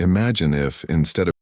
Imagine if, instead of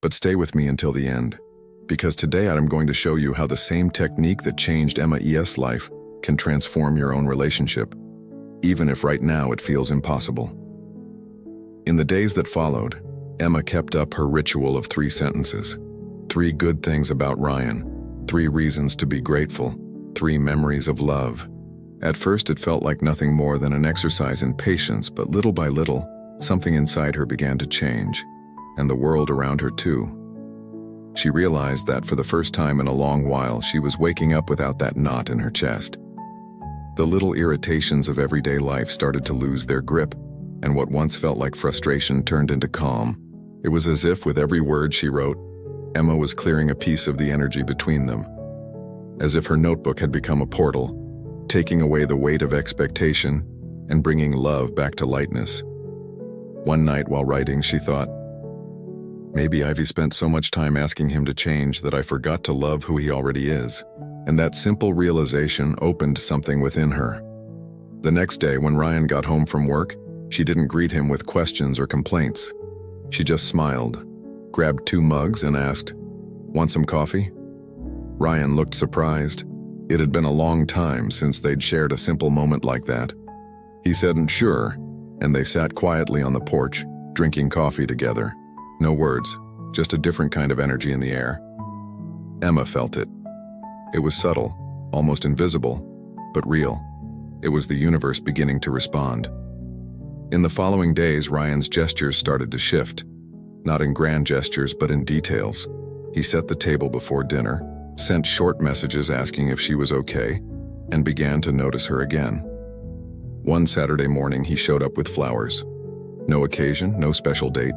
But stay with me until the end, because today I'm going to show you how the same technique that changed Emma E.'s life can transform your own relationship, even if right now it feels impossible. In the days that followed, Emma kept up her ritual of 3 sentences. 3 good things about Ryan, 3 reasons to be grateful, 3 memories of love. At first it felt like nothing more than an exercise in patience, but little by little, something inside her began to change, and the world around her too. She realized that for the first time in a long while, she was waking up without that knot in her chest. The little irritations of everyday life started to lose their grip, and what once felt like frustration turned into calm. It was as if with every word she wrote, Emma was clearing a piece of the energy between them. As if her notebook had become a portal, taking away the weight of expectation and bringing love back to lightness. One night while writing, she thought, maybe Ivy spent so much time asking him to change that I forgot to love who he already is. And that simple realization opened something within her. The next day, when Ryan got home from work, she didn't greet him with questions or complaints. She just smiled, grabbed 2 mugs and asked, "Want some coffee?" Ryan looked surprised. It had been a long time since they'd shared a simple moment like that. He said, "Sure," and they sat quietly on the porch, drinking coffee together. No words, just a different kind of energy in the air. Emma felt it. It was subtle, almost invisible, but real. It was the universe beginning to respond. In the following days, Ryan's gestures started to shift, not in grand gestures but in details. He set the table before dinner, sent short messages asking if she was okay, and began to notice her again. One Saturday morning, he showed up with flowers. No occasion, no special date.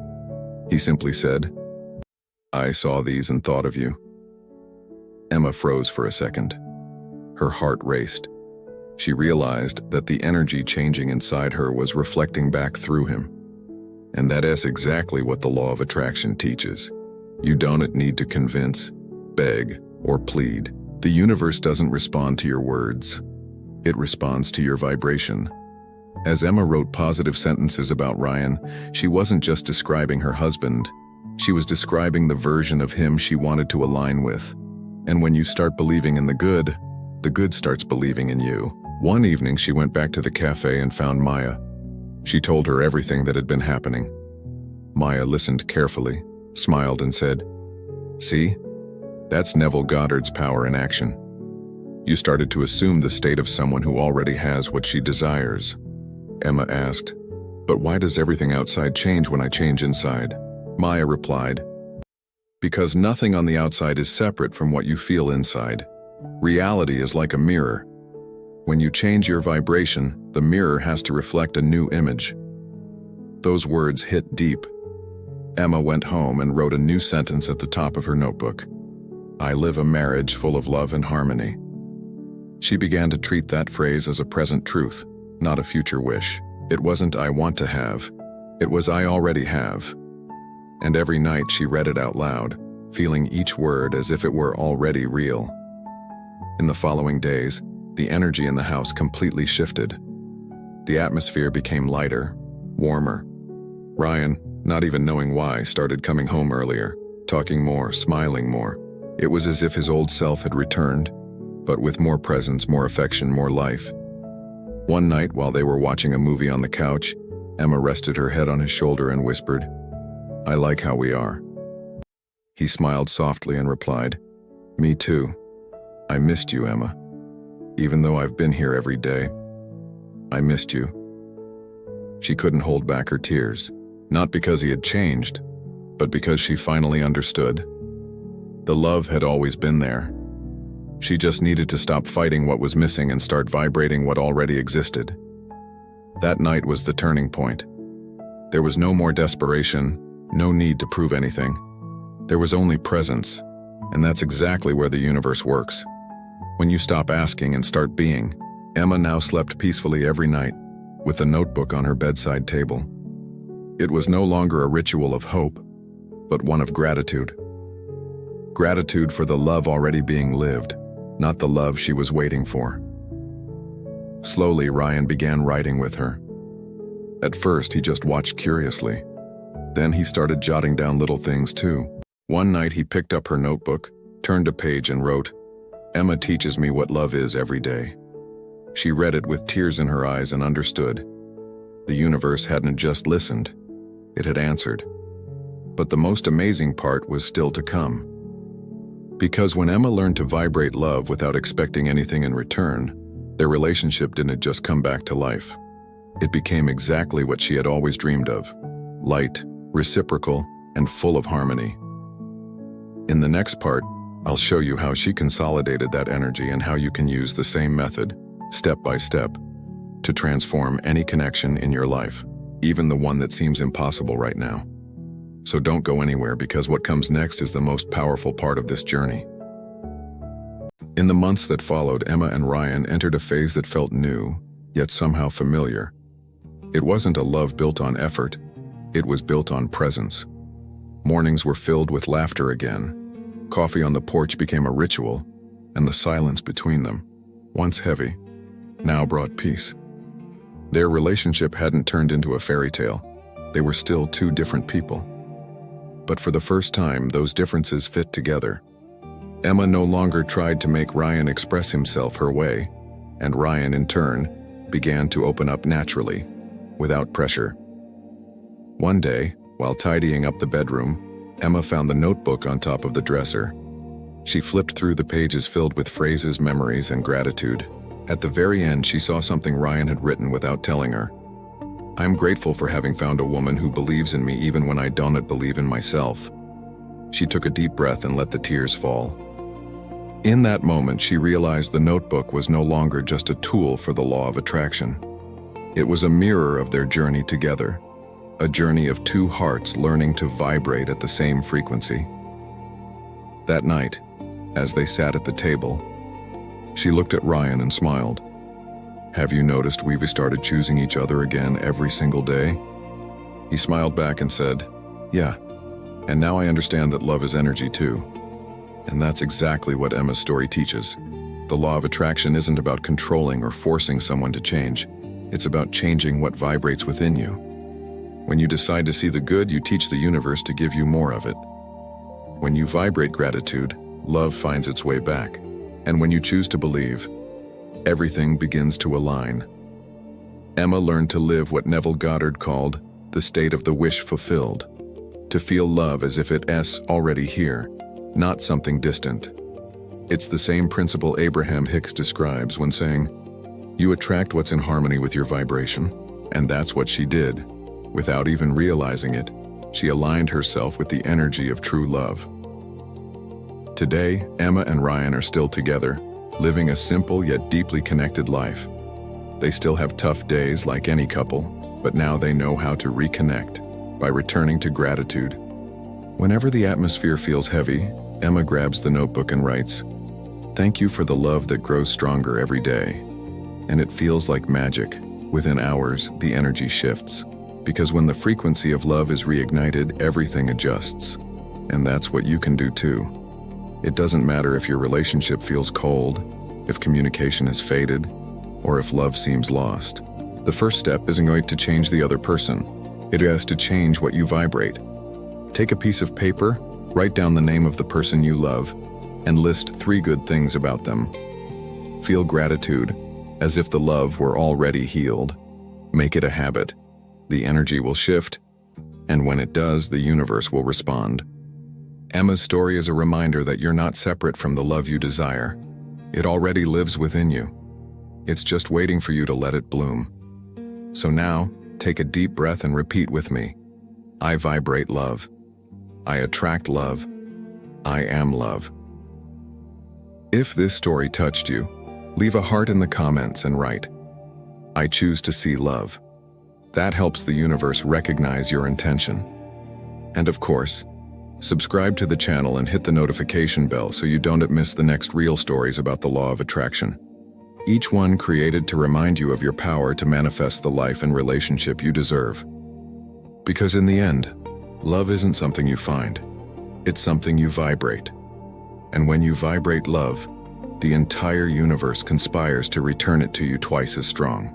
He simply said, "I saw these and thought of you." Emma froze for a second. Her heart raced. She realized that the energy changing inside her was reflecting back through him. And that is exactly what the law of attraction teaches. You don't need to convince, beg, or plead. The universe doesn't respond to your words. It responds to your vibration. As Emma wrote positive sentences about Ryan, she wasn't just describing her husband. She was describing the version of him she wanted to align with. And when you start believing in the good starts believing in you. One evening, she went back to the cafe and found Maya. She told her everything that had been happening. Maya listened carefully, smiled and said, "See? That's Neville Goddard's power in action. You started to assume the state of someone who already has what she desires." Emma asked, "But why does everything outside change when I change inside?" Maya replied, "Because nothing on the outside is separate from what you feel inside. Reality is like a mirror. When you change your vibration, the mirror has to reflect a new image." Those words hit deep. Emma went home and wrote a new sentence at the top of her notebook. "I live a marriage full of love and harmony." She began to treat that phrase as a present truth, not a future wish. It wasn't "I want to have," it was "I already have." And every night she read it out loud, feeling each word as if it were already real. In the following days, the energy in the house completely shifted. The atmosphere became lighter, warmer. Ryan, not even knowing why, started coming home earlier, talking more, smiling more. It was as if his old self had returned, but with more presence, more affection, more life. One night, while they were watching a movie on the couch, Emma rested her head on his shoulder and whispered, "I like how we are." He smiled softly and replied, "Me too. I missed you, Emma. Even though I've been here every day, I missed you." She couldn't hold back her tears, not because he had changed, but because she finally understood. The love had always been there. She just needed to stop fighting what was missing and start vibrating what already existed. That night was the turning point. There was no more desperation, no need to prove anything. There was only presence, and that's exactly where the universe works. When you stop asking and start being. Emma now slept peacefully every night, with a notebook on her bedside table. It was no longer a ritual of hope, but one of gratitude. Gratitude for the love already being lived, not the love she was waiting for. Slowly, Ryan began writing with her. At first, he just watched curiously. Then he started jotting down little things too. One night he picked up her notebook, turned a page and wrote, "Emma teaches me what love is every day." She read it with tears in her eyes and understood. The universe hadn't just listened, it had answered. But the most amazing part was still to come. Because when Emma learned to vibrate love without expecting anything in return, their relationship didn't just come back to life. It became exactly what she had always dreamed of: light, reciprocal, and full of harmony. In the next part, I'll show you how she consolidated that energy and how you can use the same method, step by step, to transform any connection in your life, even the one that seems impossible right now. So don't go anywhere, because what comes next is the most powerful part of this journey. In the months that followed, Emma and Ryan entered a phase that felt new, yet somehow familiar. It wasn't a love built on effort, it was built on presence. Mornings were filled with laughter again. Coffee on the porch became a ritual, and the silence between them, once heavy, now brought peace. Their relationship hadn't turned into a fairy tale. They were still two different people. But for the first time, those differences fit together. Emma no longer tried to make Ryan express himself her way, and Ryan, in turn, began to open up naturally, without pressure. One day, while tidying up the bedroom, Emma found the notebook on top of the dresser. She flipped through the pages filled with phrases, memories, and gratitude. At the very end, she saw something Ryan had written without telling her. "I'm grateful for having found a woman who believes in me even when I don't believe in myself." She took a deep breath and let the tears fall. In that moment, she realized the notebook was no longer just a tool for the law of attraction. It was a mirror of their journey together, a journey of two hearts learning to vibrate at the same frequency. That night, as they sat at the table, she looked at Ryan and smiled. "Have you noticed we've started choosing each other again every single day?" He smiled back and said, "Yeah, and now I understand that love is energy too." And that's exactly what Emma's story teaches. The law of attraction isn't about controlling or forcing someone to change. It's about changing what vibrates within you. When you decide to see the good, you teach the universe to give you more of it. When you vibrate gratitude, love finds its way back. And when you choose to believe, everything begins to align. Emma learned to live what Neville Goddard called the state of the wish fulfilled. To feel love as if it's already here, not something distant. It's the same principle Abraham Hicks describes when saying, "You attract what's in harmony with your vibration," and that's what she did. Without even realizing it, she aligned herself with the energy of true love. Today, Emma and Ryan are still together, living a simple yet deeply connected life. They still have tough days like any couple, but now they know how to reconnect by returning to gratitude. Whenever the atmosphere feels heavy, Emma grabs the notebook and writes, "Thank you for the love that grows stronger every day." And it feels like magic. Within hours, the energy shifts. Because when the frequency of love is reignited, everything adjusts. And that's what you can do too. It doesn't matter if your relationship feels cold, if communication has faded, or if love seems lost. The first step isn't going to change the other person. It has to change what you vibrate. Take a piece of paper, write down the name of the person you love, and list 3 good things about them. Feel gratitude, as if the love were already healed. Make it a habit. The energy will shift, and when it does, the universe will respond. Emma's story is a reminder that you're not separate from the love you desire. It already lives within you. It's just waiting for you to let it bloom. So now, take a deep breath and repeat with me. I vibrate love. I attract love. I am love. If this story touched you, leave a heart in the comments and write, I choose to see love. That helps the universe recognize your intention. And of course, subscribe to the channel and hit the notification bell so you don't miss the next real stories about the law of attraction. Each one created to remind you of your power to manifest the life and relationship you deserve. Because in the end, love isn't something you find. It's something you vibrate. And when you vibrate love, the entire universe conspires to return it to you twice as strong.